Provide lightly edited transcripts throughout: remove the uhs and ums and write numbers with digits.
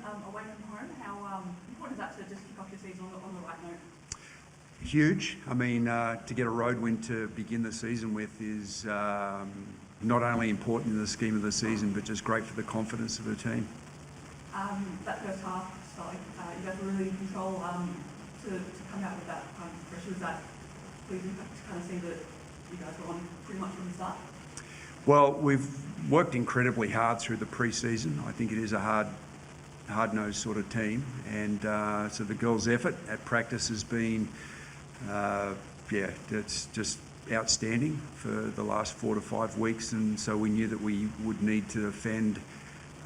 away from home. How important is that to just kick off your season on the right note? Huge. I mean, to get a road win to begin the season with is not only important in the scheme of the season, but just great for the confidence of the team. That first half, you guys were really in control. To come out with that kind of pressure, was that pleasing to kind of see that you guys were on pretty much from the start? Well, we've worked incredibly hard through the pre-season. I think it is a hard-nosed sort of team, and so the girls' effort at practice has been, it's just outstanding for the last 4 to 5 weeks, and so we knew that we would need to defend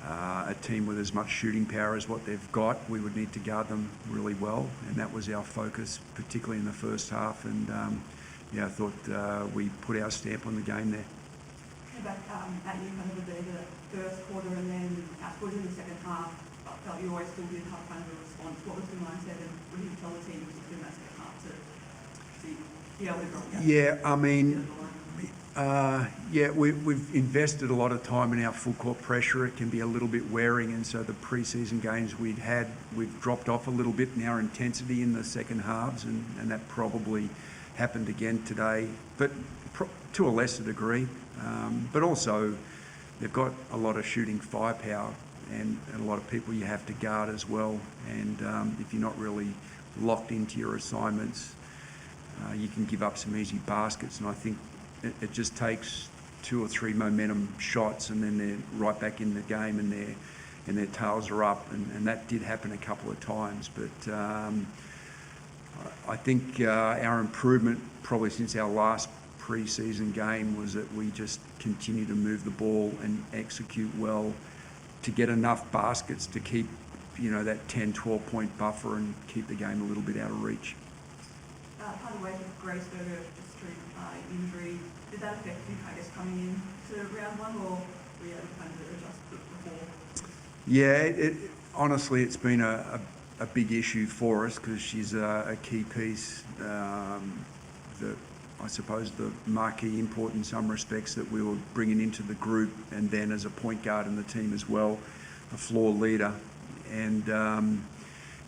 a team with as much shooting power as what they've got. We would need to guard them really well, and that was our focus, particularly in the first half, and I thought we put our stamp on the game there. Back at you kind of the first quarter and then towards in the second half, I felt you always still did have kind of a response. What was the mindset, and what did you tell the team in that second half to be able to grow? Yeah, I mean, we've invested a lot of time in our full court pressure. It can be a little bit wearing, and so the pre-season games we've dropped off a little bit in our intensity in the second halves, and that probably happened again today, but to a lesser degree. But also, they've got a lot of shooting firepower and a lot of people you have to guard as well. And if you're not really locked into your assignments, you can give up some easy baskets. And I think it just takes 2 or 3 momentum shots, and then they're right back in the game, and their tails are up. And that did happen a couple of times. But I think our improvement probably since our last pre-season game was that we just continue to move the ball and execute well to get enough baskets to keep, that 10, 12 point buffer and keep the game a little bit out of reach. Part of the way with Grace Berger just through injury, did that affect you, I guess, coming into round one, or were you able to kind of adjust before? Yeah, honestly, it's been a big issue for us because she's a key piece that I suppose the marquee import in some respects that we were bringing into the group, and then as a point guard in the team as well, a floor leader. And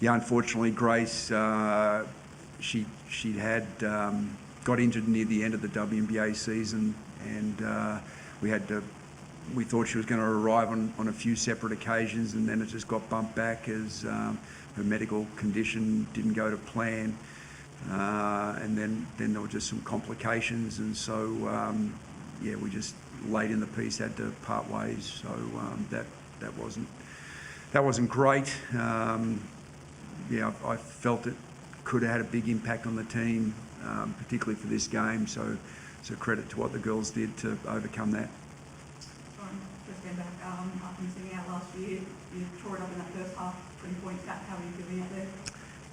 unfortunately, Grace, she had got injured near the end of the WNBA season, and we thought she was going to arrive on a few separate occasions, and then it just got bumped back as her medical condition didn't go to plan. And then there were just some complications, and so we just late in the piece had to part ways. So that wasn't great. I felt it could have had a big impact on the team, particularly for this game. So credit to what the girls did to overcome that. Just going back after missing out last year, you tore it up in that first half, 20 points. How are you feeling out there?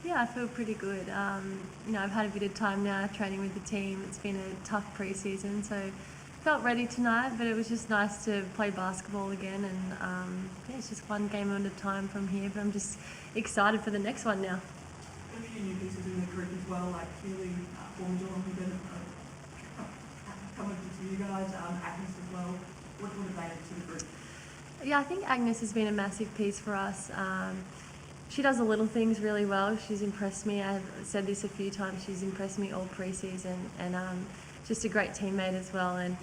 Yeah, I feel pretty good. I've had a bit of time now training with the team. It's been a tough pre-season, so felt ready tonight, but it was just nice to play basketball again, and it's just one game at a time from here, but I'm just excited for the next one now. A few new pieces in the group as well, like Keely, former Geelong, who've been coming to you guys, Agnes as well. What have they added to the group? Yeah, I think Agnes has been a massive piece for us. She does the little things really well. She's impressed me. I've said this a few times. She's impressed me all pre-season, and just a great teammate as well. And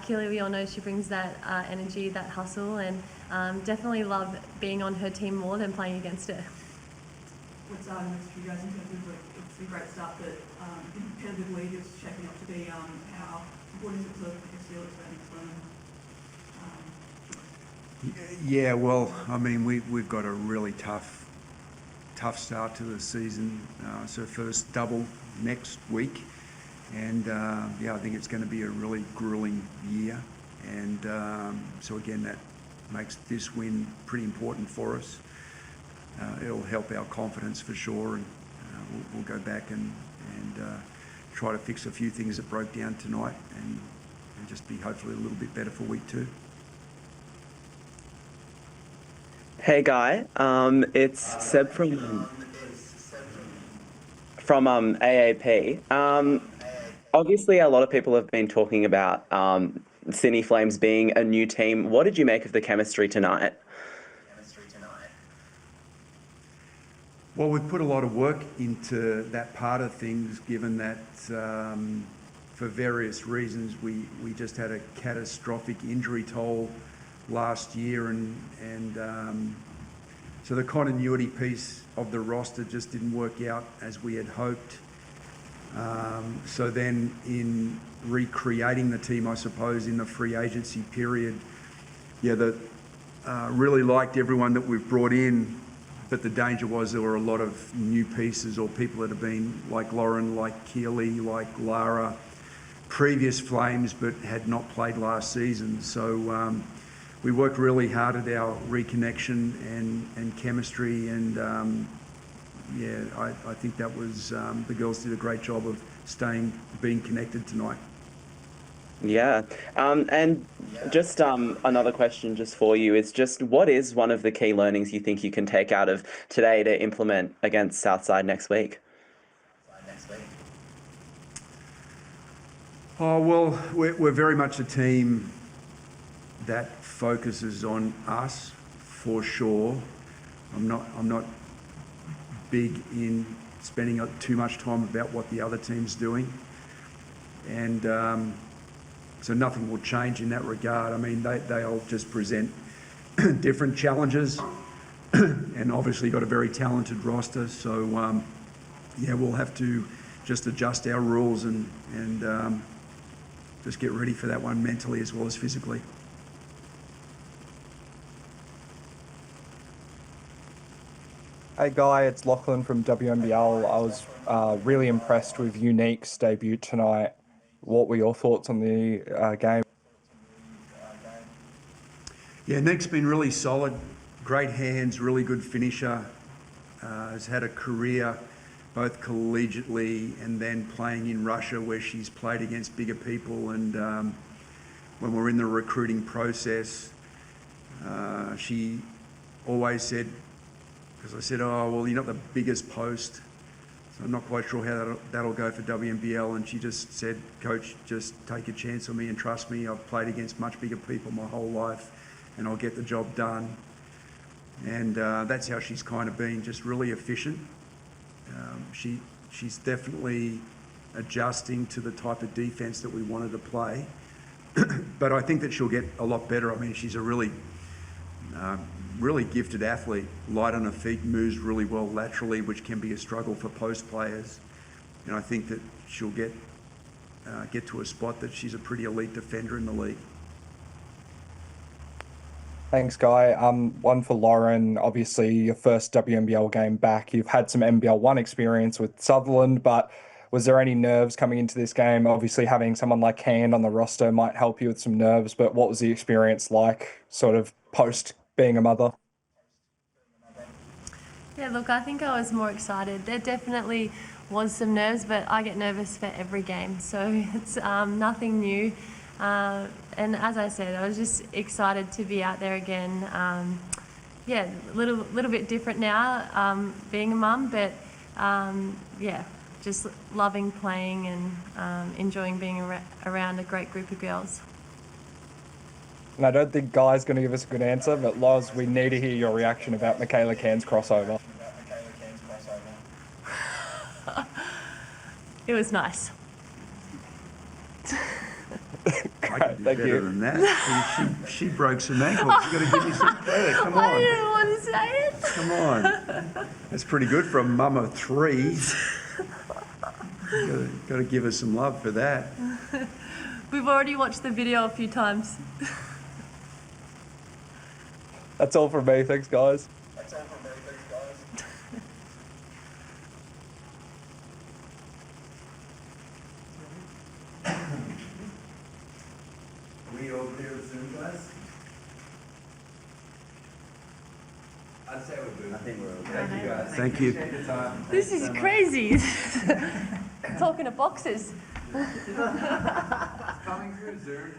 Keely, we all know she brings that energy, that hustle, and definitely love being on her team more than playing against her. What's next for you guys in terms of it's a great start, but the competitive league is shaping up to be how important is it to steal its Yeah, well, I mean, we've got a really tough start to the season. So first double next week, and I think it's going to be a really grueling year, and so again that makes this win pretty important for us. It'll help our confidence for sure, and we'll go back and try to fix a few things that broke down tonight, and just be hopefully a little bit better for week 2. Hey Guy, it's Seb from AAP. Obviously, a lot of people have been talking about Sydney Flames being a new team. What did you make of the chemistry tonight? Well, we've put a lot of work into that part of things, given that for various reasons we just had a catastrophic injury toll last year, and so the continuity piece of the roster just didn't work out as we had hoped. So then in recreating the team, I suppose, in the free agency period, really liked everyone that we've brought in, but the danger was there were a lot of new pieces or people that have been like Lauren, like Keely, like Lara, previous Flames, but had not played last season. So we worked really hard at our reconnection and chemistry, and I think that was, the girls did a great job of being connected tonight. Yeah. And just another question just for you is just what is one of the key learnings you think you can take out of today to implement against Southside next week? Oh, well, we're very much a team that focuses on us, for sure. I'm not big in spending too much time about what the other team's doing. And so nothing will change in that regard. I mean, they'll just present different challenges, and obviously got a very talented roster. So, we'll have to just adjust our rules and just get ready for that one mentally as well as physically. Hey Guy, it's Lachlan from WNBL. I was really impressed with Unique's debut tonight. What were your thoughts on the game? Yeah, Nick's been really solid, great hands, really good finisher. Has had a career both collegiately and then playing in Russia, where she's played against bigger people. And when we're in the recruiting process, she always said, because I said, oh, well, you're not the biggest post, so I'm not quite sure how that'll go for WNBL. And she just said, Coach, just take a chance on me and trust me. I've played against much bigger people my whole life, and I'll get the job done. And that's how she's kind of been, just really efficient. She's definitely adjusting to the type of defence that we wanted to play. But I think that she'll get a lot better. I mean, she's a really gifted athlete, light on her feet, moves really well laterally, which can be a struggle for post players. And I think that she'll get to a spot that she's a pretty elite defender in the league. Thanks, Guy. One for Lauren. Obviously, your first WNBL game back. You've had some NBL1 experience with Sutherland, but was there any nerves coming into this game? Obviously, having someone like Hand on the roster might help you with some nerves, but what was the experience like, sort of post being a mother? Yeah, look, I think I was more excited. There definitely was some nerves, but I get nervous for every game, so it's nothing new. And as I said, I was just excited to be out there again. A little bit different now, being a mum, but just loving playing and enjoying being around a great group of girls. And I don't think Guy's going to give us a good answer, but Loz, we need to hear your reaction about Michaela Cairns' crossover. It was nice. I can do Thank better you. than that. She broke some ankles. You've got to give me some credit. Come on. I didn't want to say it. Come on. That's pretty good for a mum of three. Got to give us some love for that. We've already watched the video a few times. That's all from me. Thanks, guys. We all clear with Zoom, guys? I'd say we're good. I think we're okay. Thank you, guys. Thank you. This is crazy. Talking to boxes. Coming through Zoom.